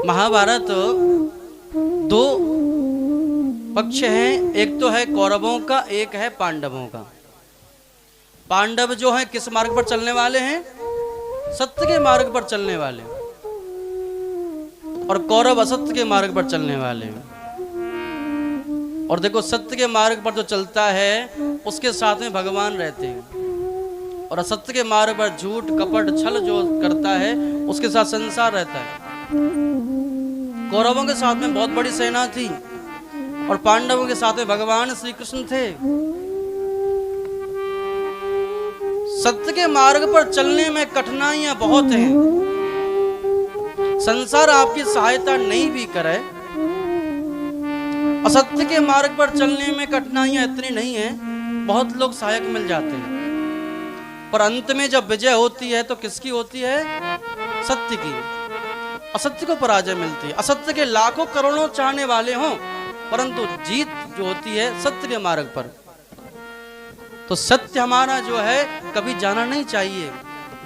महाभारत दो पक्ष हैं, एक तो है कौरवों का, एक है पांडवों का। पांडव जो हैं किस मार्ग पर चलने वाले हैं? सत्य के मार्ग पर चलने वाले, और कौरव असत्य के मार्ग पर चलने वाले हैं। और देखो, सत्य के मार्ग पर जो चलता है उसके साथ में भगवान रहते हैं, और असत्य के मार्ग पर झूठ कपट छल जो करता है उसके साथ संसार रहता है। कौरवों के साथ में बहुत बड़ी सेना थी और पांडवों के साथ में भगवान श्री कृष्ण थे। सत्य के मार्ग पर चलने में कठिनाइयां बहुत हैं। संसार आपकी सहायता नहीं भी करे, असत्य के मार्ग पर चलने में कठिनाइयां इतनी नहीं है, बहुत लोग सहायक मिल जाते हैं। पर अंत में जब विजय होती है तो किसकी होती है? सत्य की। असत्य को पराजय मिलती है। असत्य के लाखों करोड़ों चाहने वाले हों, परंतु जीत जो होती है सत्य के मार्ग पर। तो सत्य हमारा जो है कभी जाना नहीं चाहिए।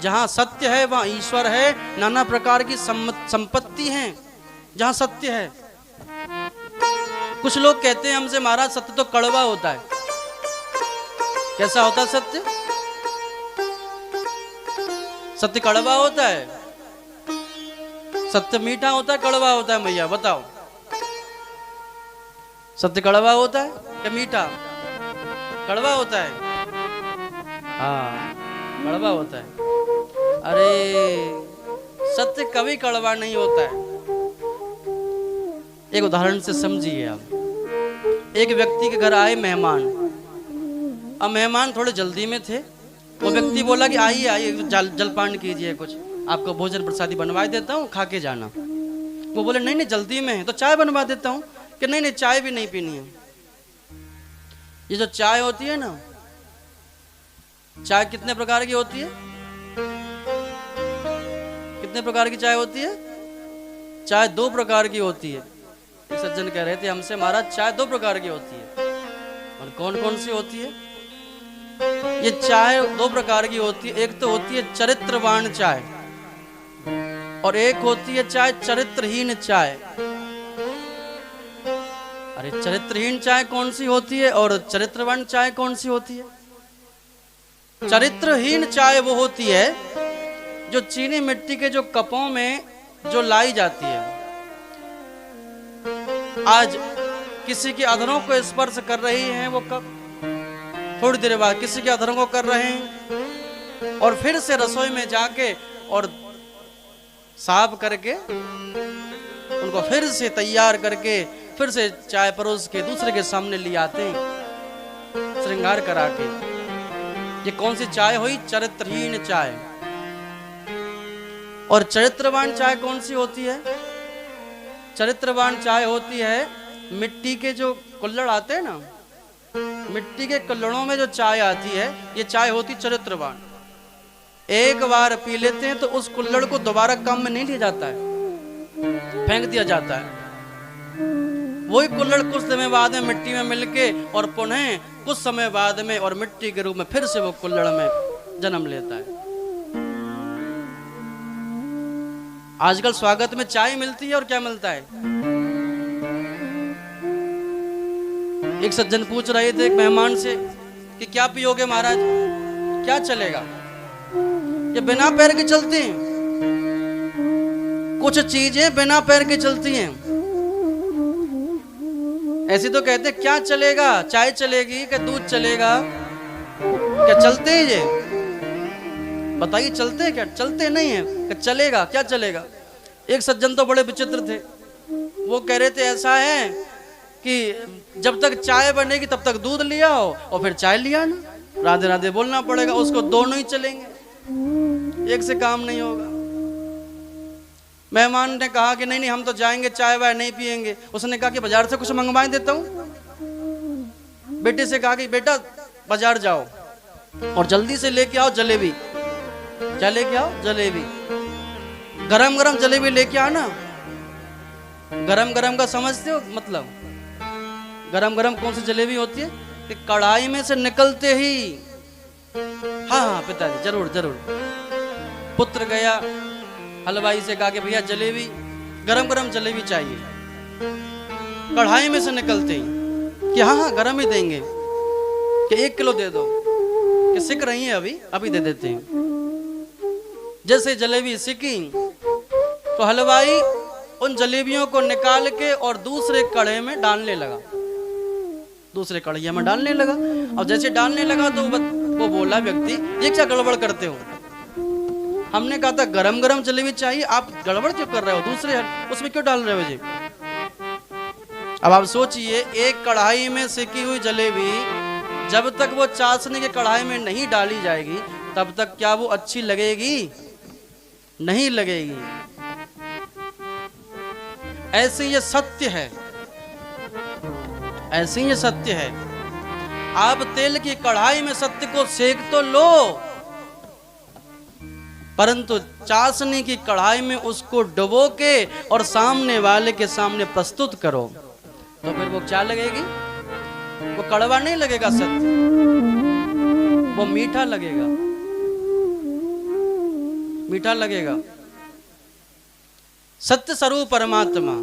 जहां सत्य है वहां ईश्वर है, नाना प्रकार की संपत्ति है जहां सत्य है। कुछ लोग कहते हैं हमसे, महाराज सत्य तो कड़वा होता है। कैसा होता है सत्य? सत्य कड़वा होता है? सत्य मीठा होता है कड़वा होता है? भैया बताओ, सत्य कड़वा होता है या मीठा? कड़वा होता है। हाँ, कड़वा होता है। अरे सत्य कभी कड़वा नहीं होता है। एक उदाहरण से समझिए आप। एक व्यक्ति के घर आए मेहमान। अब मेहमान थोड़े जल्दी में थे। वो व्यक्ति बोला कि आइए आइए, जलपान कीजिए, कुछ आपको भोजन प्रसादी बनवा देता हूँ, खा के जाना। वो बोले नहीं नहीं जल्दी में है तो चाय बनवा देता हूँ। कि नहीं नहीं चाय भी नहीं पीनी है। ये जो चाय होती है ना, चाय कितने प्रकार की होती है? कितने प्रकार की चाय होती है? चाय दो प्रकार की होती है। एक सज्जन कह रहे थे हमसे, महाराज चाय दो प्रकार की होती है। और कौन कौन सी होती है? ये चाय दो प्रकार की होती है। एक तो होती है चरित्रवान चाय, और एक होती है चाय चरित्रहीन चाय। अरे चरित्रहीन चाय कौन सी होती है और चरित्रवान चाय कौन सी होती है? चरित्रहीन चाय वो होती है जो चीनी मिट्टी के जो कपों में जो लाई जाती है। आज किसी के अधरों को स्पर्श कर रही है वो कप, थोड़ी देर बाद किसी के अधरों को कर रहे हैं, और फिर से रसोई में जाके और साफ करके उनको फिर से तैयार करके फिर से चाय परोस के दूसरे के सामने ले आते हैं, श्रृंगार करा के। ये कौन सी चाय हुई? चरित्रहीन चाय। और चरित्रवान चाय कौन सी होती है? चरित्रवान चाय होती है मिट्टी के जो कुल्हड़ आते हैं ना, मिट्टी के कुल्हड़ों में जो चाय आती है, ये चाय होती चरित्रवान। एक बार पी लेते हैं तो उस कुल्हड़ को दोबारा काम में नहीं लिया जाता है, फेंक दिया जाता है। वही कुल्हड़ कुछ समय बाद में मिट्टी में मिलके और पुनः कुछ समय बाद में और मिट्टी के रूप में फिर से वो कुल्हड़ में जन्म लेता है। आजकल स्वागत में चाय मिलती है और क्या मिलता है? एक सज्जन पूछ रहे थे एक मेहमान से कि क्या पियोगे महाराज, क्या चलेगा? ये बिना पैर के चलती हैं, कुछ चीजें बिना पैर के चलती हैं। ऐसे तो कहते हैं क्या चलेगा, चाय चलेगी कि दूध चलेगा? क्या चलते हैं ये? बताइए चलते हैं क्या? चलते नहीं है कि चलेगा, क्या चलेगा? एक सज्जन तो बड़े विचित्र थे। वो कह रहे थे ऐसा है कि जब तक चाय बनेगी तब तक दूध लिया हो और फिर चाय लिया ना, राधे राधे बोलना पड़ेगा। उसको दोनों ही चलेंगे, एक से काम नहीं होगा। मेहमान ने कहा कि नहीं नहीं हम तो जाएंगे, चाय वाय नहीं पिएंगे। उसने कहा कि बाजार से कुछ मंगवा देता हूँ। बेटे से कहा कि बेटा बाजार जाओ और जल्दी से लेके आओ जलेबी। क्या लेके आओ? जलेबी। गरम गरम जलेबी लेके आना। गरम गरम का समझते हो मतलब? गरम गरम कौन सी जलेबी होती है कि कढ़ाई में से निकलते ही, हाँ हाँ पिताजी जरूर जरूर। पुत्र गया हलवाई से कहा कि भैया जलेबी, गरम गरम जलेबी चाहिए। कढ़ाई में से निकलते ही कि हाँ हाँ गरम ही देंगे, कि 1 किलो दे दो, कि सिक रही है अभी दे देते हैं। जैसे जलेबी सिकी तो हलवाई उन जलेबियों को निकाल के और दूसरे कढ़े में डालने लगा, दूसरे कढ़ैया में डालने लगा। और जैसे डालने लगा तो वो बोला व्यक्ति, ये क्या गड़बड़ करते हो? हमने कहा था गरम गरम जलेबी चाहिए, आप गड़बड़ क्यों कर रहे हो? दूसरे उसमें क्यों डाल रहे हो जी? अब आप सोचिए, एक कढ़ाई में सेकी हुई जलेबी जब तक वो चाशनी के कढ़ाई में नहीं डाली जाएगी तब तक क्या वो अच्छी लगेगी? नहीं लगेगी। ऐसे ये सत्य है, ऐसे ये सत्य है। आप तेल की कढ़ाई में सत्य को सेक तो लो, परंतु चाशनी की कढ़ाई में उसको डुबो के और सामने वाले के सामने प्रस्तुत करो तो फिर वो क्या लगेगी? वो कड़वा नहीं लगेगा सत्य, वो मीठा लगेगा, मीठा लगेगा। सत्य स्वरूप परमात्मा,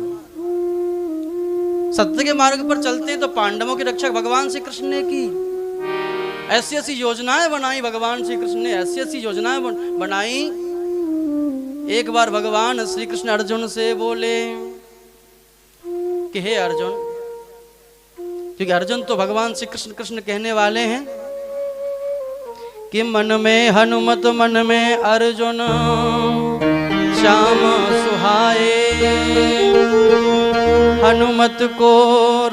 सत्य के मार्ग पर चलते तो पांडवों की रक्षा भगवान श्री कृष्ण ने की। ऐसी ऐसी योजनाएं बनाई भगवान श्री कृष्ण ने, ऐसी ऐसी योजनाएं बनाई। एक बार भगवान श्री कृष्ण अर्जुन से बोले कि हे अर्जुन, क्योंकि अर्जुन तो भगवान श्री कृष्ण कृष्ण कहने वाले हैं, कि मन में हनुमत मन में अर्जुन श्याम सुहाए, हनुमत को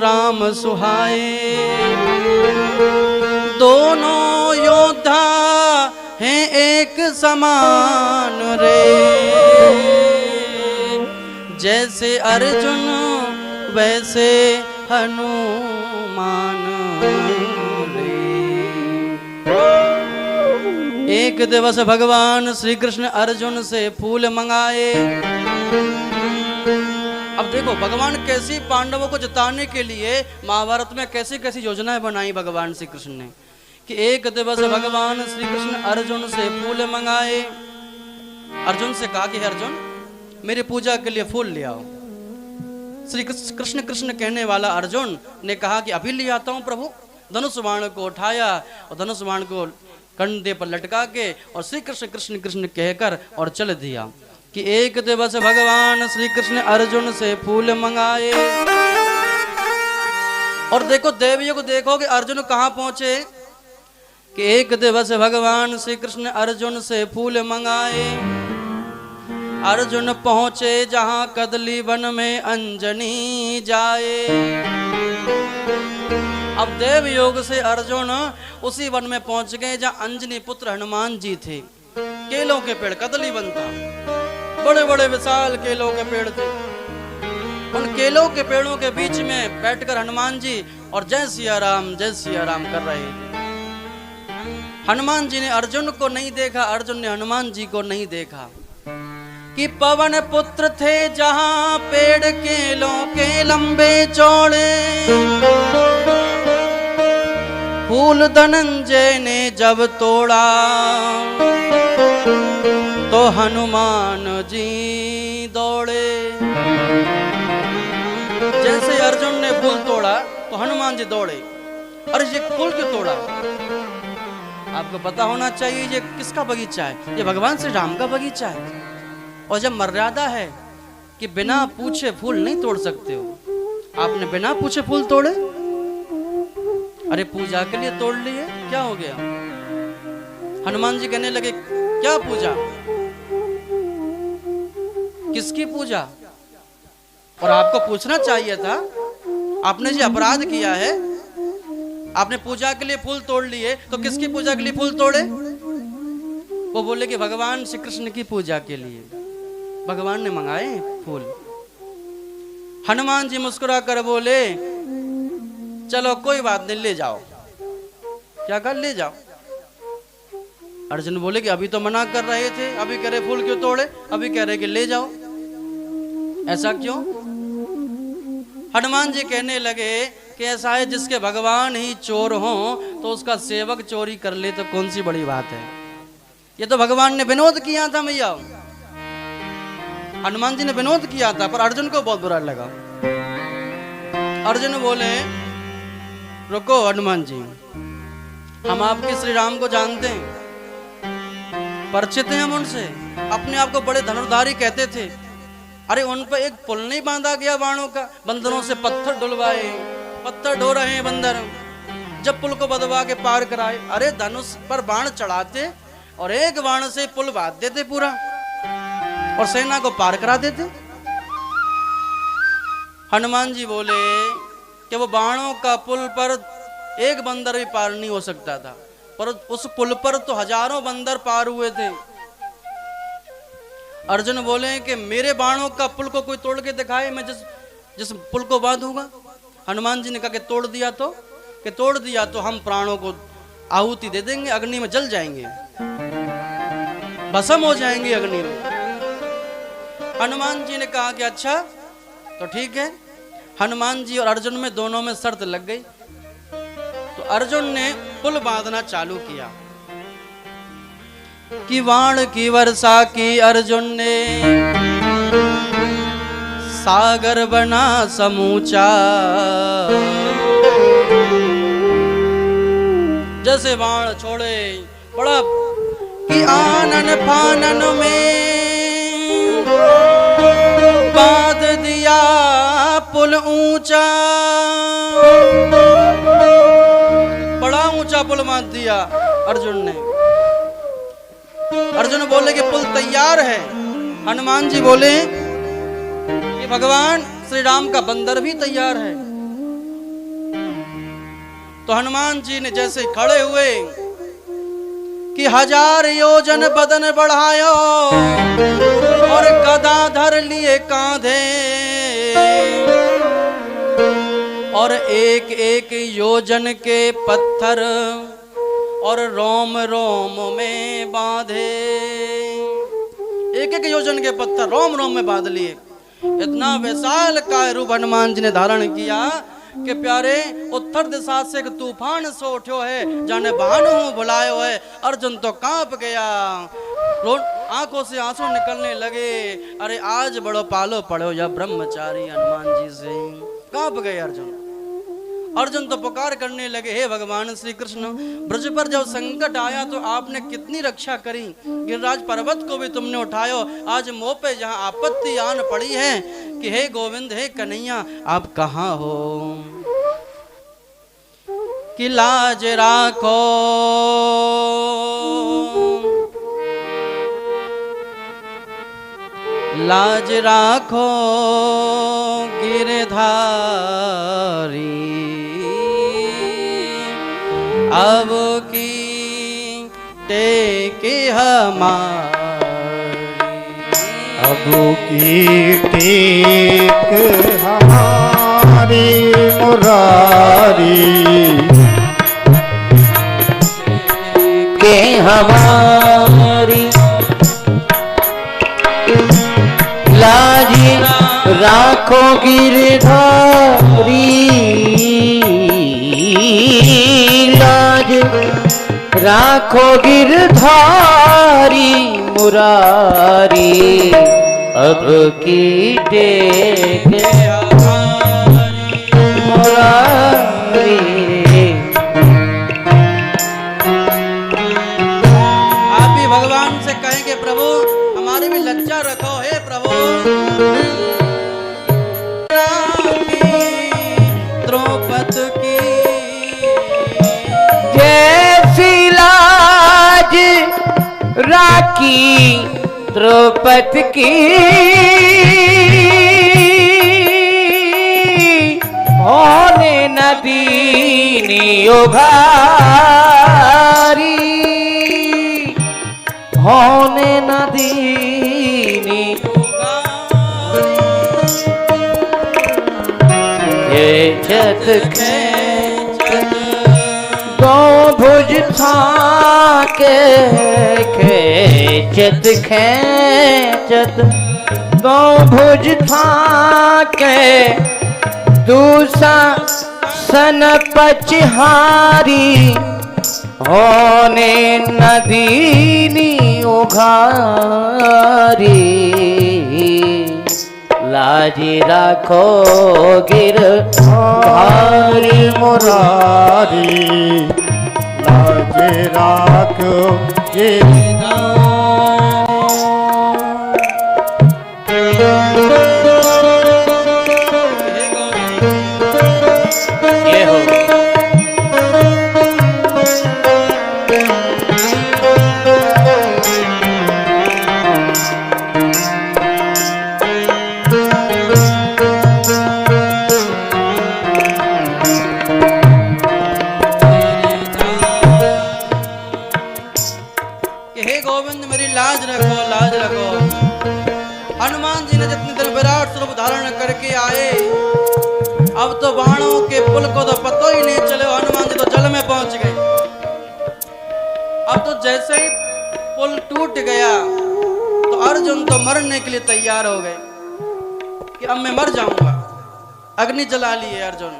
राम सुहाए, दोनों योद्धा हैं एक समान रे, जैसे अर्जुन वैसे हनुमान रे। एक दिवस भगवान श्री कृष्ण अर्जुन से फूल मंगाए। अब देखो भगवान कैसी पांडवों को जिताने के लिए महाभारत में कैसी कैसी योजनाएं बनाई भगवान श्री कृष्ण ने, कि एक दिवस भगवान श्री कृष्ण अर्जुन से फूल मंगाए। अर्जुन से कहा कि अर्जुन मेरी पूजा के लिए फूल ले आओ। श्री कृष्ण कृष्ण कहने वाला अर्जुन ने कहा कि अभी ले आता हूं प्रभु। धनुष बाण को उठाया और धनुष बाण को कंधे पर लटका के और श्री कृष्ण कृष्ण कृष्ण कहकर और चल दिया। कि एक दिवस भगवान श्री कृष्ण अर्जुन से फूल मंगाए। और देखो देवियों को देखो कि अर्जुन कहां पहुंचे। कि एक दिवस भगवान श्री कृष्ण अर्जुन से फूल मंगाए। अर्जुन पहुंचे जहां कदली वन में अंजनी जाए। अब देव योग से अर्जुन उसी वन में पहुंच गए जहां अंजनी पुत्र हनुमान जी थे। केलों के पेड़, कदली वन था, बड़े बड़े विशाल केलों के पेड़ थे। उन केलों के पेड़ों के बीच में बैठकर हनुमान जी और जय सिया राम कर रहे थे। हनुमान जी ने अर्जुन को नहीं देखा, अर्जुन ने हनुमान जी को नहीं देखा। कि पवन पुत्र थे जहां पेड़ केलों के लंबे चौड़े, फूल धनंजय ने जब तोड़ा तो हनुमान जी दौड़े। जैसे अर्जुन ने फूल तोड़ा तो हनुमान जी दौड़े। अरे ये फूल क्यों तोड़ा? आपको पता होना चाहिए ये किसका बगीचा है? ये भगवान श्री राम का बगीचा है। और जब मर्यादा है कि बिना पूछे फूल नहीं तोड़ सकते हो, आपने बिना पूछे फूल तोड़े। अरे पूजा के लिए तोड़ लिए, क्या हो गया? हनुमान जी कहने लगे क्या पूजा, किसकी पूजा? और आपको पूछना चाहिए था, आपने जी अपराध किया है, आपने पूजा के लिए फूल तोड़ लिए, तो किसकी पूजा के लिए फूल तोड़े? वो बोले कि भगवान श्री कृष्ण की पूजा के लिए, भगवान ने मंगाए फूल। हनुमान जी मुस्कुरा कर बोले चलो कोई बात नहीं, ले जाओ। क्या कर ले जाओ? अर्जुन बोले कि अभी तो मना कर रहे थे, अभी कह रहे फूल क्यों तोड़े, अभी कह रहे कि ले जाओ। ऐसा क्यों? हनुमान जी कहने लगे कि ऐसा है जिसके भगवान ही चोर हो तो उसका सेवक चोरी कर ले तो कौन सी बड़ी बात है। ये तो भगवान ने विनोद किया था भैया। हनुमान जी ने विनोद किया था, पर अर्जुन को बहुत बुरा लगा। अर्जुन बोले, रुको हनुमान जी, हम आपके श्री राम को जानते हैं, परिचित हैं हम उनसे, अपने आप को बड़े धनुर्धारी कहते थे। अरे उन पर एक पुल नहीं बांधा गया बाणों का, बंदरों से पत्थर डुलवाए, पत्थर ढो रहे हैं बंदर, जब पुल को बदवा के पार कराए। अरे धनुष पर बाण चढ़ाते और एक बाण से पुल बांध देते पूरा और सेना को पार करा देते। हनुमान जी बोले कि वो बाणों का पुल पर एक बंदर भी पार नहीं हो सकता था, पर उस पुल पर तो हजारों बंदर पार हुए थे। अर्जुन बोले कि मेरे बाणों का पुल को कोई तोड़ के दिखाए, मैं जिस पुल को बांधूंगा। हनुमान जी ने कहा कि तोड़ दिया तो, कि तोड़ दिया तो हम प्राणों को आहुति दे देंगे, अग्नि में जल जाएंगे, भस्म हो जाएंगे अग्नि में। हनुमान जी ने कहा कि अच्छा तो ठीक है। हनुमान जी और अर्जुन में दोनों में शर्त लग गई। तो अर्जुन ने पुल बांधना चालू किया कि बाण की वर्षा की अर्जुन ने, सागर बना समूचा। जैसे बाण छोड़े बड़ा कि आनन फानन में बांध दिया पुल ऊंचा। बड़ा ऊंचा पुल बांध दिया अर्जुन ने। अर्जुन बोले कि पुल तैयार है। हनुमान जी बोले कि भगवान श्री राम का बंदर भी तैयार है। तो हनुमान जी ने जैसे खड़े हुए कि 1000 योजन बदन बढ़ायो और गदा धर लिए कांधे, और एक एक योजन के पत्थर और रोम रोम में बांधे। एक एक योजन के पत्थर रोम रोम में बांध लिए। इतना विशाल काय रूप हनुमान जी ने धारण किया कि प्यारे उत्तर दिशा से एक तूफान सो उठ्यो है, जाने भानु बुलायो है। अर्जुन तो कांप गया, आंखों से आंसू निकलने लगे। अरे आज बड़ो पालो पड़ो या ब्रह्मचारी हनुमान जी से। कांप गए अर्जुन। अर्जुन तो पुकार करने लगे, हे भगवान श्री कृष्ण, ब्रज पर जब संकट आया तो आपने कितनी रक्षा करी, गिरिराज पर्वत को भी तुमने उठायो। आज मोह पे जहाँ आपत्ति आन पड़ी है कि हे गोविंद, हे कन्हैया, आप कहाँ हो? कि लाज राखो लाज राखो गिरधारी, अब की टेके हमारी, अब की टेक हमारी मुरारी, के हमारी लाज राखो गिरधारी, लाज राखो गिरधारी मुरारी, अब की टेक मुरारी। आप भी भगवान से कहेंगे, प्रभु हमारी भी लज्जा रखो, हे प्रभु। द्रौपदी की जैसी लाज राखी द्रौपदी की, होने न दीनी उघारी, होने न दीनी खेचत खेचत दो भुज था के, खेचत खेचत दो भुज था के, दूसा सन पचहारी, होने नदीनी उघारी। लाज राखो गिरधारी मुरारी लाज राखो ये हो कि हे गोविंद मेरी लाज रखो, लाज रखो। हनुमान जी ने जितनी देर विराट स्वरूप धारण करके आए, अब तो बाणों के पुल को तो पता ही नहीं चले, हनुमान जी तो जल में पहुंच गए। अब तो जैसे ही पुल टूट गया तो अर्जुन तो मरने के लिए तैयार हो गए कि अब मैं मर जाऊंगा। अग्नि जला लिए अर्जुन।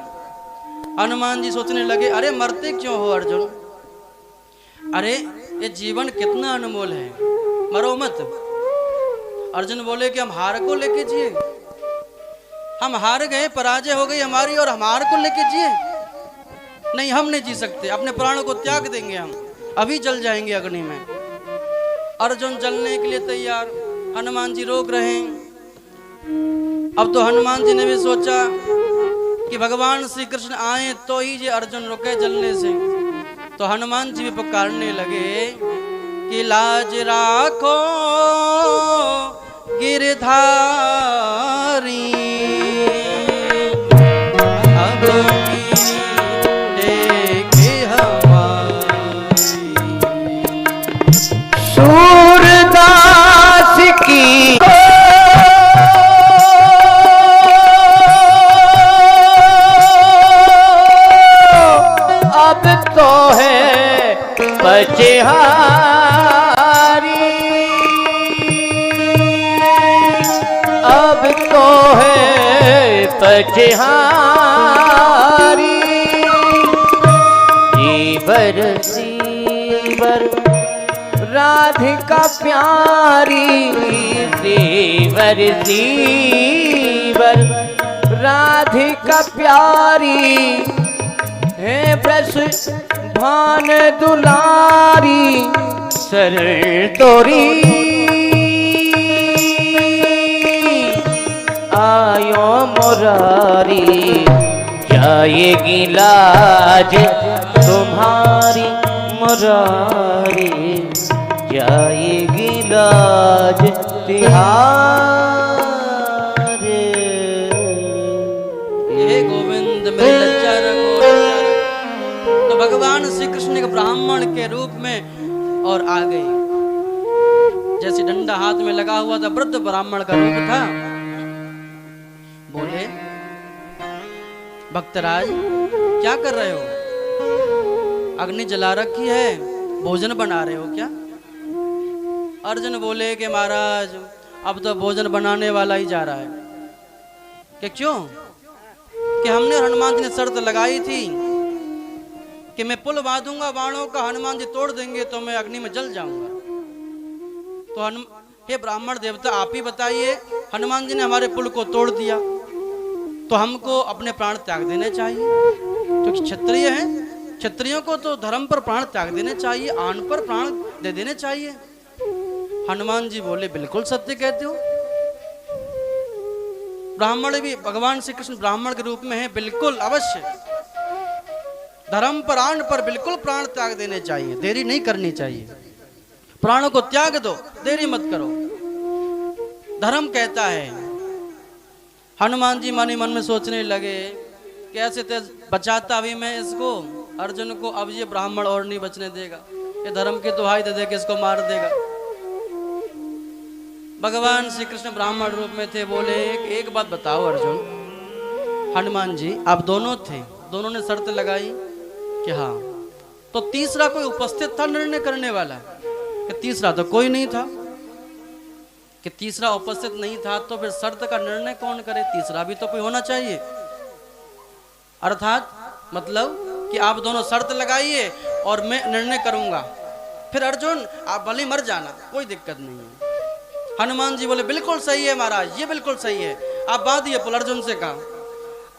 हनुमान जी सोचने लगे, अरे मरते क्यों हो अर्जुन? अरे ये जीवन कितना अनमोल है, मरो मत। अर्जुन बोले कि हम हार को लेके जिए, हम हार गए, पराजय हो गई हमारी और हम हार को लेके जिए? नहीं, हम नहीं जी सकते, अपने प्राणों को त्याग देंगे, हम अभी जल जाएंगे अग्नि में। अर्जुन जलने के लिए तैयार, हनुमान जी रोक रहे हैं। अब तो हनुमान जी ने भी सोचा कि भगवान श्री कृष्ण आए तो ही ये अर्जुन रुके जलने से। तो हनुमान जी भी पुकारने लगे कि लाज राखो गिरधारी अब देखे हमारी। सूरदास की अब तो है पचहारी, अब तो है पचहारी। जीवर जीवर राधिका प्यारी, जीवर जीवर राधिका प्यारी। हे ब्रस भान दुलारी सरल तोरी। आयो मुरारी जाएगी लाज तुम्हारी, मुरारी जाएगी लाज तिहारे। हे गोविंद मेरी लज्जा रखो, लज्जा रखो। तो भगवान श्री कृष्ण एक ब्राह्मण के रूप में और आ गए। जैसे डंडा हाथ में लगा हुआ था, वृद्ध ब्राह्मण का रूप था। बोले, भक्तराज क्या कर रहे हो? अग्नि जला रखी है, भोजन बना रहे हो क्या? अर्जुन बोले कि महाराज अब तो भोजन बनाने वाला ही जा रहा है। कि क्यों? कि हमने हनुमान जी ने शर्त लगाई थी कि मैं पुल बांधूंगा बाणों का, हनुमान जी तोड़ देंगे तो मैं अग्नि में जल जाऊंगा। तो हे ब्राह्मण देवता आप ही बताइए, हनुमान जी ने हमारे पुल को तोड़ दिया तो हमको अपने प्राण त्याग देने चाहिए, क्योंकि क्षत्रिय हैं। क्षत्रियों को तो धर्म पर प्राण त्याग देने चाहिए, आन पर प्राण दे देने चाहिए। हनुमान जी बोले, बिल्कुल सत्य कहते हो। ब्राह्मण भी, भगवान श्री कृष्ण ब्राह्मण के रूप में है, बिल्कुल अवश्य धर्म पर आन पर बिल्कुल प्राण त्याग देने चाहिए, देरी नहीं करनी चाहिए। प्राणों को त्याग दो, देरी मत करो, धर्म कहता है। हनुमान जी मन ही मन में सोचने लगे, कैसे तेज बचाता अभी मैं इसको अर्जुन को, अब ये ब्राह्मण और नहीं बचने देगा, ये धर्म की दुहाई दे के इसको मार देगा। भगवान श्री कृष्ण ब्राह्मण रूप में थे। बोले, एक बात बताओ अर्जुन। हनुमान जी आप दोनों थे, दोनों ने शर्त लगाई कि हाँ, तो तीसरा कोई उपस्थित था निर्णय करने वाला? कि तीसरा तो कोई नहीं था। कि तीसरा उपस्थित नहीं था तो फिर शर्त का निर्णय कौन करे? तीसरा भी तो कोई होना चाहिए। अर्थात मतलब कि आप दोनों शर्त लगाइए और मैं निर्णय करूंगा, फिर अर्जुन आप भले मर जाना, कोई दिक्कत नहीं है। हनुमान जी बोले, बिल्कुल सही है महाराज, ये बिल्कुल सही है, आप बांधिए पुल, अर्जुन से कहा।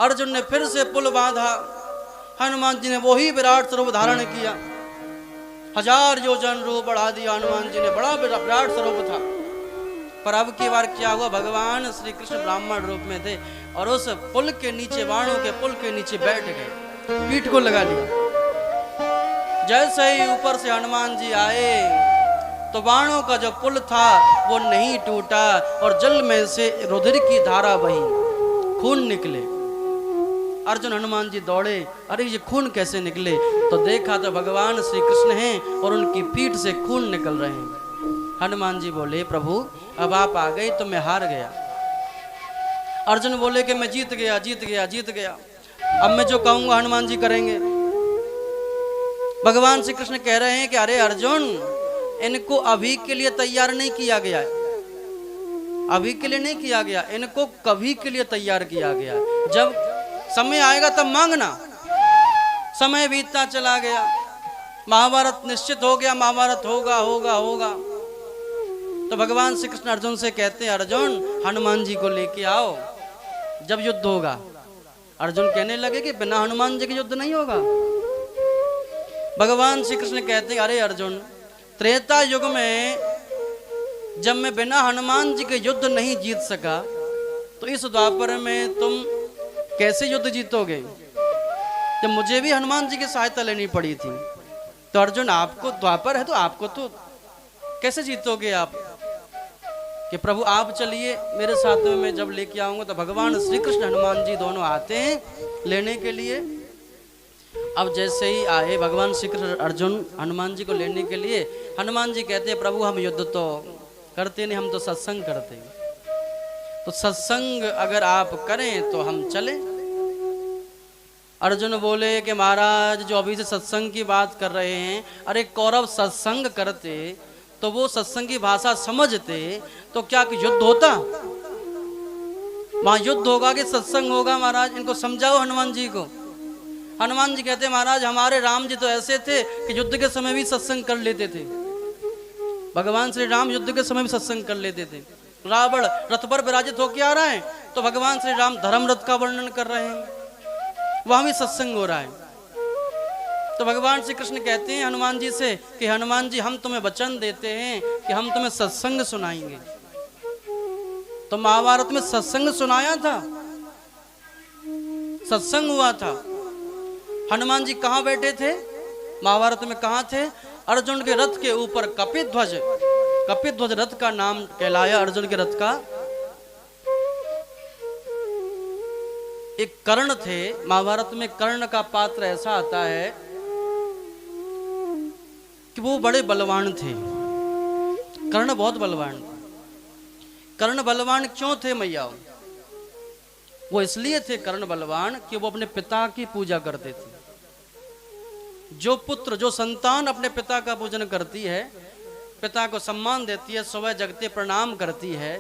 अर्जुन ने फिर से पुल बांधा। हनुमान जी ने वही विराट स्वरूप धारण किया। 1000 योजन रूप बढ़ा दिया हनुमान जी ने, बड़ा विराट स्वरूप था। पर अब की बार क्या हुआ, भगवान श्री कृष्ण ब्राह्मण रूप में थे और उस पुल के नीचे, बाणों के पुल के नीचे बैठ गए, पीठ को लगा लिया। जैसे ही ऊपर से हनुमान जी आए तो बाणों का जो पुल था वो नहीं टूटा और जल में से रुधिर की धारा बही, खून निकले। अर्जुन हनुमान जी दौड़े, अरे ये खून कैसे निकले? तो देखा तो भगवान श्री कृष्ण हैं और उनकी पीठ से खून निकल रहे हैं। हनुमान जी बोले, प्रभु अब आप आ गए तो मैं हार गया। अर्जुन बोले कि मैं जीत गया, जीत गया, जीत गया। अब मैं जो कहूंगा हनुमान जी करेंगे। भगवान श्री कृष्ण कह रहे हैं कि अरे अर्जुन, इनको अभी के लिए तैयार नहीं किया गया है, अभी के लिए नहीं किया गया, इनको कभी के लिए तैयार किया गया। जब समय आएगा तब मांगना। समय बीतता चला गया, महाभारत निश्चित हो गया, महाभारत होगा होगा होगा। तो भगवान श्री कृष्ण अर्जुन से कहते हैं, अर्जुन हनुमान जी को लेके आओ, जब युद्ध होगा। अर्जुन कहने लगे कि बिना हनुमान जी के युद्ध नहीं होगा। भगवान श्री कृष्ण कहते हैं, अरे अर्जुन, त्रेता युग में जब मैं बिना हनुमान जी के युद्ध नहीं जीत सका तो इस द्वापर में तुम कैसे युद्ध जीतोगे? जब मुझे भी हनुमान जी की सहायता लेनी पड़ी थी। तो अर्जुन आपको द्वापर है तो आपको तो कैसे जीतोगे आप? कि प्रभु आप चलिए मेरे साथ में, मैं जब लेके आऊंगा। तो भगवान श्री कृष्ण हनुमान जी दोनों आते हैं लेने के लिए। अब जैसे ही आए भगवान श्री कृष्ण अर्जुन हनुमान जी को लेने के लिए, हनुमान जी कहते हैं, प्रभु हम युद्ध तो करते नहीं, हम तो सत्संग करते हैं। तो सत्संग अगर आप करें तो हम चलें। अर्जुन बोले कि महाराज जो अभी से सत्संग की बात कर रहे हैं, अरे कौरव सत्संग करते तो वो सत्संग की भाषा समझते तो क्या युद्ध होता? वहां युद्ध होगा कि सत्संग होगा? महाराज इनको समझाओ हनुमान जी को। हनुमान जी कहते, महाराज हमारे राम जी तो ऐसे थे कि युद्ध के समय भी सत्संग कर लेते थे। भगवान श्री राम युद्ध के समय भी सत्संग कर लेते थे। रावण रथ पर विराजित होकर आ रहा है तो भगवान श्री राम धर्म रथ का वर्णन कर रहे हैं, वहां भी सत्संग हो रहा है। तो भगवान श्री कृष्ण कहते हैं हनुमान जी से कि हनुमान जी हम तुम्हें वचन देते हैं कि हम तुम्हें सत्संग सुनाएंगे। तो महाभारत में सत्संग सुनाया था, सत्संग हुआ था। हनुमान जी कहां बैठे थे महाभारत में? कहां थे? अर्जुन के रथ के ऊपर कपिध्वज, कपिध्वज रथ का नाम कहलाया अर्जुन के रथ का। एक कर्ण थे महाभारत में। कर्ण का पात्र ऐसा आता है कि वो बड़े बलवान थे। कर्ण बहुत बलवान थे। कर्ण बलवान क्यों थे मैया? वो इसलिए थे कर्ण बलवान कि वो अपने पिता की पूजा करते थे। जो पुत्र, जो संतान अपने पिता का पूजन करती है, पिता को सम्मान देती है, सुबह जगते प्रणाम करती है,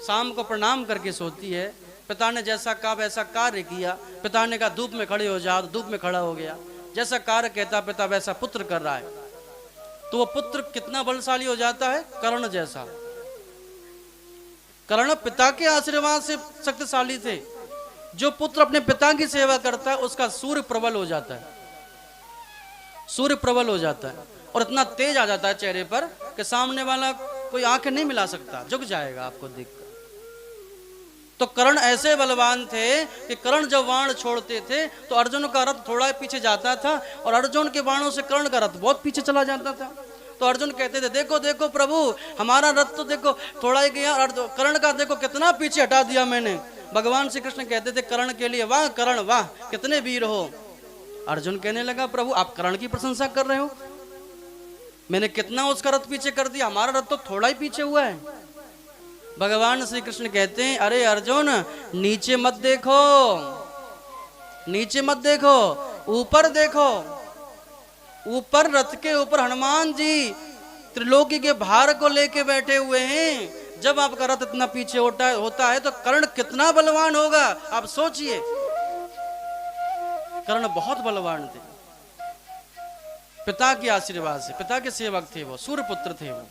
शाम को प्रणाम करके सोती है, पिता ने जैसा कहा वैसा कार्य किया, पिता ने कहा धूप में खड़े हो जाओ, धूप में खड़ा हो गया, जैसा कार्य कहता पिता वैसा पुत्र कर रहा है, तो वो पुत्र कितना बलशाली हो जाता है? कर्ण जैसा। कर्ण पिता के आशीर्वाद से शक्तिशाली थे। जो पुत्र अपने पिता की सेवा करता है उसका सूर्य प्रबल हो जाता है, सूर्य प्रबल हो जाता है और इतना तेज आ जाता है चेहरे पर कि सामने वाला कोई आंखें नहीं मिला सकता, झुक जाएगा आपको देखकर। तो कर्ण ऐसे बलवान थे कि कर्ण जब बाण छोड़ते थे तो अर्जुन का रथ थोड़ा पीछे जाता था और अर्जुन के बाणों से कर्ण का रथ बहुत पीछे चला जाता था। तो अर्जुन कहते थे देखो देखो प्रभु, हमारा रथ तो देखो थोड़ा ही गया और कर्ण का देखो कितना पीछे हटा दिया मैंने। भगवान श्री कृष्ण कहते थे कर्ण के लिए, वाह कर्ण वाह, कितने वीर हो। अर्जुन कहने लगा प्रभु आप कर्ण की प्रशंसा कर रहे हो, मैंने कितना उसका रथ पीछे कर दिया, हमारा रथ तो थोड़ा ही पीछे हुआ है। भगवान श्री कृष्ण कहते हैं अरे अर्जुन नीचे मत देखो, नीचे मत देखो, ऊपर देखो। ऊपर रथ के ऊपर हनुमान जी त्रिलोकी के भार को लेके बैठे हुए हैं। जब आपका रथ इतना पीछे होता है तो कर्ण कितना बलवान होगा आप सोचिए। कर्ण बहुत बलवान थे, पिता के आशीर्वाद से, पिता के सेवक थे वो, सूर्य पुत्र थे वो।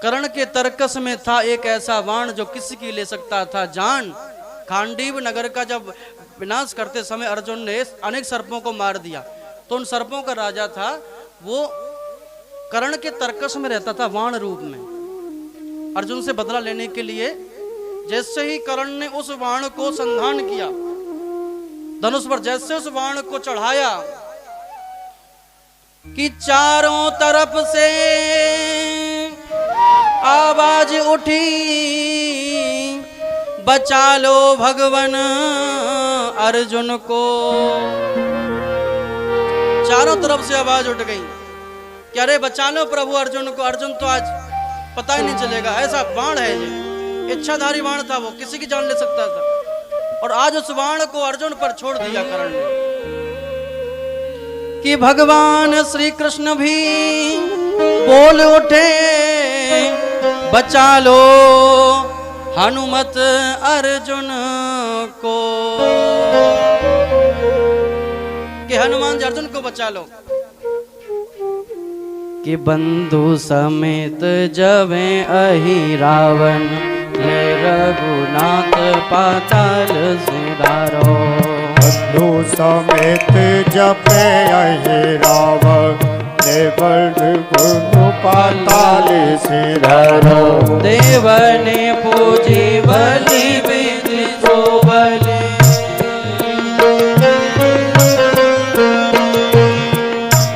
कर्ण के तरकस में था एक ऐसा बाण जो किसी की ले सकता था जान। खांडीव नगर का जब विनाश करते समय अर्जुन ने अनेक सर्पों को मार दिया, तो उन सर्पों का राजा था वो कर्ण के तरकस में रहता था बाण रूप में। अर्जुन से बदला लेने के लिए जैसे ही कर्ण ने उस बाण को संधान किया, धनुष पर जैसे उस बाण को चढ़ाया कि चारों तरफ से आवाज उठी, बचा लो भगवान अर्जुन को। चारों तरफ से आवाज उठ गई कि अरे बचा लो प्रभु अर्जुन को, अर्जुन तो आज पता ही नहीं चलेगा, ऐसा बाण है ये, इच्छाधारी बाण था, वो किसी की जान ले सकता था। और आज उस बाण को अर्जुन पर छोड़ दिया कर्ण ने कि भगवान श्री कृष्ण भी बोल उठे, बचा लो हनुमत अर्जुन को, कि हनुमान जी अर्जुन को बचा लो। कि बंधु समेत जवे अहि रावण, ले रघुनाथ पाताल सिधारो। बंधु समेत जपे अहि रावण, ले रघुनाथ पाताल सिधारो। देव ने पूजी बलि विधि सो बलि,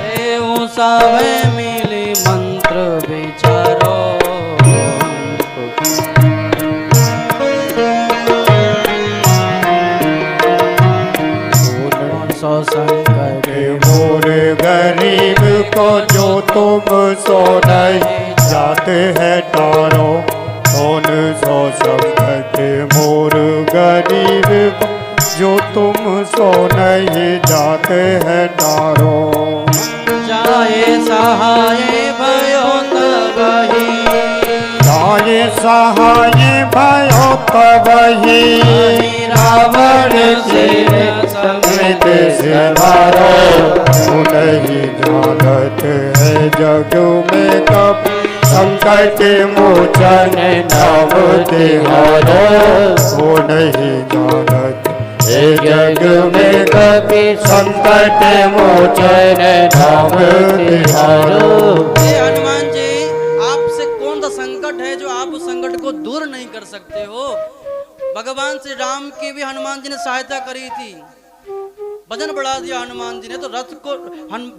देव सावे मिली मंत्र विचारो। सो संकट मोर गरीब को जो तुम सो नहीं जाते है तारो। कौन सो संकट मोर गरीब को जो तुम सो नहीं जाते है तारो। जाए सहाय भयो तबहि, जाए सहाय भयो तबहि, रावण से समेत सिधारो। नहीं जानत है जग में कब, संकट मोचन नाम तिहारो। वो नहीं जानत है जग में कभी, संकट मोचन नाम तिहारो। हे हनुमान जी, आपसे कौन सा संकट है जो आप उस संकट को दूर नहीं कर सकते हो। भगवान श्री राम की भी हनुमान जी ने सहायता करी थी, वजन बढ़ा दिया हनुमान जी ने, तो रथ को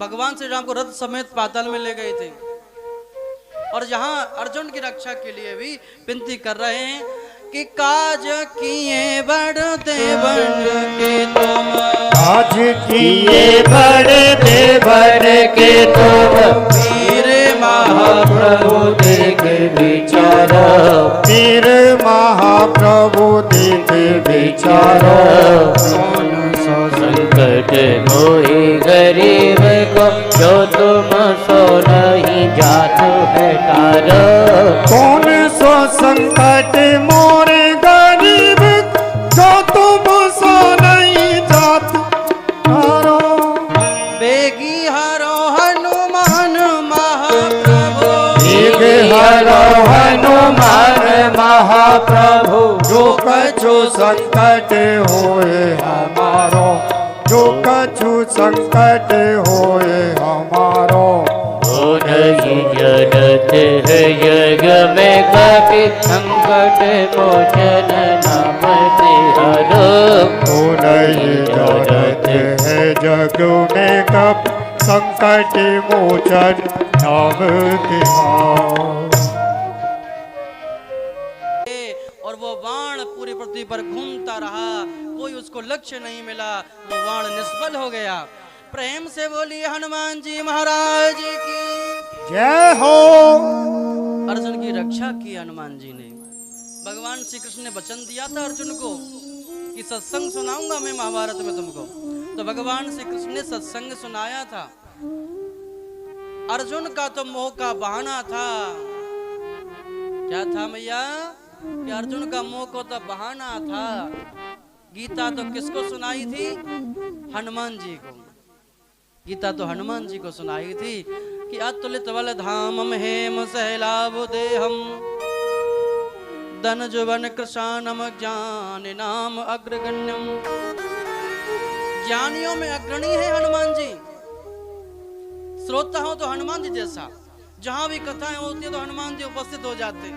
भगवान श्री राम को रथ समेत पाताल में ले गए थे। और यहाँ अर्जुन की रक्षा के लिए भी विनती कर रहे हैं कि काज किए बढ़ते बन के तुम, काज किए बढ़ते बन के तुम, वीर महाप्रभु देख विचारो। वीर महाप्रभु देख विचारो। संकट मोहि गरीब को, जो तुम सो नहीं जात है तारो। कौन सो संकट मोर गरीब जो तुम सो नहीं जात तारो। बेगी हरो हनुमान महाप्रभु, बेगी हरो हनुमान महाप्रभु, जो कछु संकट होए हमारो, जो कछु संकट होए हमारो। नहीं जानत है जग में कभी, संकट मोचन नाम तिहारो। नहीं जानत है जग में कब, संकट मोचन नाम तिहारो। और वो बाण पूरी पृथ्वी पर घूमता रहा, कोई उसको लक्ष्य नहीं मिला, वो बाण निष्फल हो गया। प्रेम से बोलिए हनुमान जी महाराज की जय हो। अर्जुन की रक्षा की हनुमान जी ने। भगवान श्री कृष्ण ने वचन दिया था अर्जुन को कि सत्संग सुनाऊंगा मैं महाभारत में तुमको, तो भगवान श्री कृष्ण ने सत्संग सुनाया था। अर्जुन का तो मोह का बहाना था, क्या था मैया, कि अर्जुन का मोह को तो बहाना था। गीता तो किसको सुनाई थी, हनुमान जी को। गीता तो हनुमान जी को सुनाई थी। कि अतुलित बल धामम हेम सहलाभ देहम धन जुवन कृशानम ज्ञान नाम अग्रगण्यम। ज्ञानियों में अग्रणी है हनुमान जी। श्रोता हो तो हनुमान जी जैसा, जहां भी कथाएं होती है तो हनुमान जी उपस्थित हो जाते,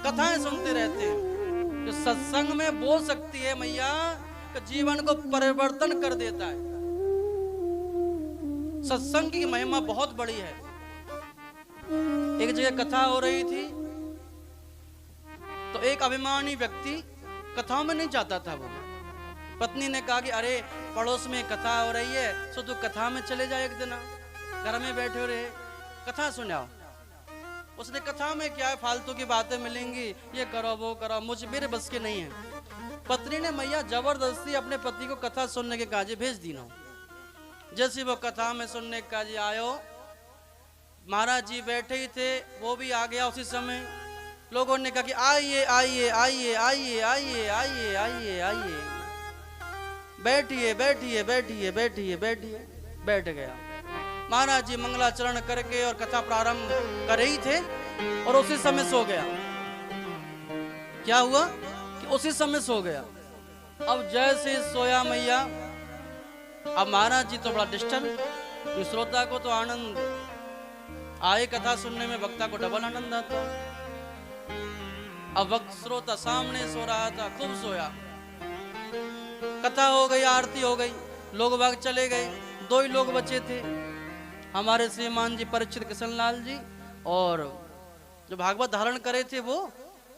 कथाएं सुनते रहते हैं। जो सत्संग में बोल सकती है मैया, कि जीवन को परिवर्तन कर देता है। सत्संग की महिमा बहुत बड़ी है। एक जगह कथा हो रही थी, तो एक अभिमानी व्यक्ति कथाओं में नहीं जाता था। वो पत्नी ने कहा कि अरे पड़ोस में कथा हो रही है, सो तू कथा में चले जा, एक दिन घर में बैठे रहे, कथा सुनाओ। उसने कथा में क्या है, फालतू की बातें मिलेंगी, ये करो वो करो, मुझ मेरे बस के नहीं है। पत्नी ने मैया जबरदस्ती अपने पति को कथा सुनने के काजे भेज दी ना। जैसे वो कथा में सुनने के काजे आयो, महाराज जी बैठे ही थे, वो भी आ गया उसी समय। लोगों ने कहा कि आइए आइए आइए आइए आइए आइए आइए आइए, बैठिए बैठिए बैठिए बैठिए बैठिए। बैठ गया। महाराज जी मंगलाचरण करके और कथा प्रारंभ कर रही थे और उसी समय सो गया। क्या हुआ कि उसी समय सो गया। अब जैसे सोया मैया, अब महाराज जी तो बड़ा डिस्टर्ब, श्रोता को तो आनंद आए कथा सुनने में, वक्ता को डबल आनंद आता। अब वक्त श्रोता सामने सो रहा था, खूब सोया। कथा हो गई, आरती हो गई, लोग बाग चले गए। दो ही लोग बचे थे, हमारे श्रीमान जी परीक्षित किशन लाल जी, और जो भागवत धारण करे थे वो,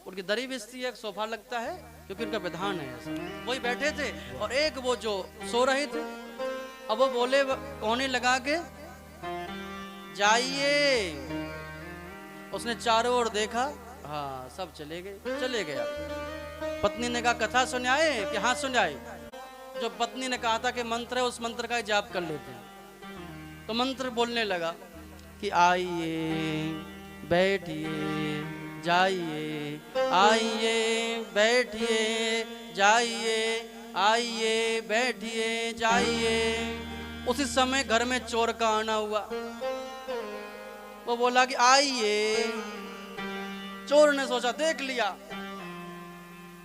उनकी दरी बिछती है, एक सोफा लगता है क्योंकि उनका विधान है ऐसा। वही बैठे थे और एक वो जो सो रहे थे। अब वो बोले कोने लगा के, जाइए। उसने चारों ओर देखा, हाँ सब चले गए, चले गया। पत्नी ने कहा कथा सुनाए कि हाँ सुनाए। जो पत्नी ने कहा था कि मंत्र है, उस मंत्र का जाप कर लेते हैं। तो मंत्र बोलने लगा कि आइए बैठिए जाइए, आइए बैठिए जाइए, आइए बैठिए जाइए। उसी समय घर में चोर का आना हुआ। वो बोला कि आइए। चोर ने सोचा देख लिया,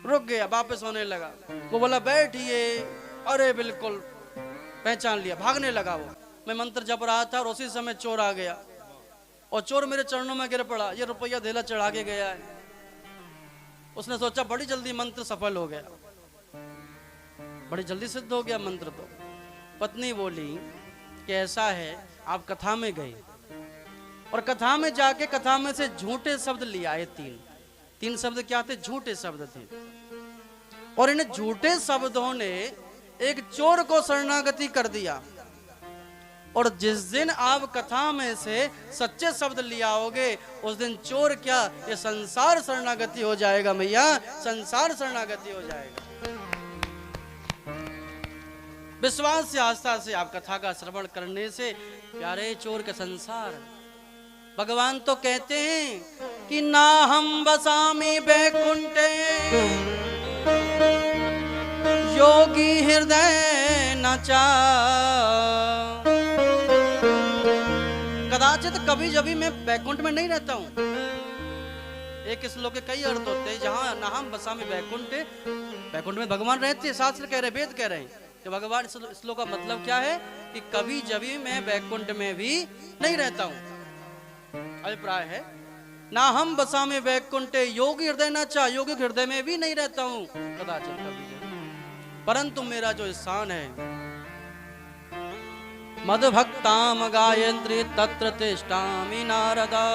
रुक गया, वापस होने लगा। वो बोला बैठिए, अरे बिल्कुल पहचान लिया, भागने लगा। वो मैं मंत्र जप रहा था और उसी समय चोर आ गया और चोर मेरे चरणों में गिर पड़ा। ये रुपया धेला चढ़ा के गया है। उसने सोचा बड़ी जल्दी मंत्र सफल हो गया, बड़ी जल्दी सिद्ध हो गया मंत्र। तो पत्नी बोली कि ऐसा है, आप कथा में गए और कथा में जाके कथा में से झूठे शब्द ले आए। तीन शब्द क्या थे? झूठे शब्द थे। और इन झूठे शब्दों ने एक चोर को शरणागति कर दिया। और जिस दिन आप कथा में से सच्चे शब्द ले आओगे, उस दिन चोर क्या, ये संसार शरणागति हो जाएगा मैया, संसार शरणागति हो जाएगा। विश्वास से आस्था से आप कथा का श्रवण करने से प्यारे चोर के संसार। भगवान तो कहते हैं कि ना हम बसामी बैकुंठे योगी हृदय न चाह। कदाचित कभी जभी मैं बैकुंठ में नहीं रहता हूं। एक श्लोक के कई अर्थ होते हैं। जहां ना हम बसामी बैकुंठे, बैकुंठ में भगवान रहते हैं, शास्त्र कह रहे, वेद कह रहे हैं कि भगवान। श्लोक का मतलब क्या है कि कभी जभी मैं बैकुंठ में भी नहीं रहता हूं। अभिप्राय है ना हम बसा में वैकुंठे योगी हृदय न चाह, योगी हृदय में भी नहीं रहता हूं कदाचित कभी, परंतु मेरा जो स्थान है मद भक्ताम गायत्री तत्र तिष्ठामि नारदा,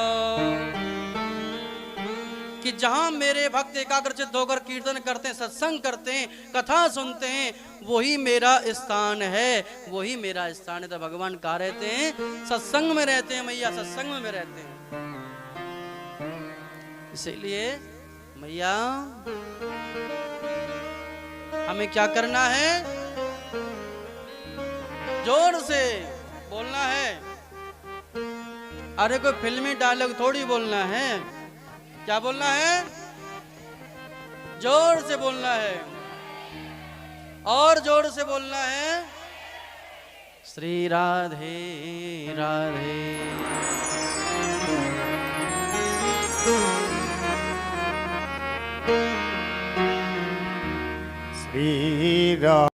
कि जहां मेरे भक्त एकाग्रचित होकर कीर्तन करते हैं, सत्संग करते हैं, कथा सुनते हैं, वही मेरा स्थान है, वही मेरा स्थान है। तो भगवान कहाँ रहते हैं? सत्संग में रहते हैं मैया, सत्संग में रहते हैं। इसीलिए मैया हमें क्या करना है? जोर से बोलना है। अरे कोई फिल्मी डायलॉग थोड़ी बोलना है। क्या बोलना है? जोर से बोलना है और जोर से बोलना है, श्री राधे राधे। श्री राधे।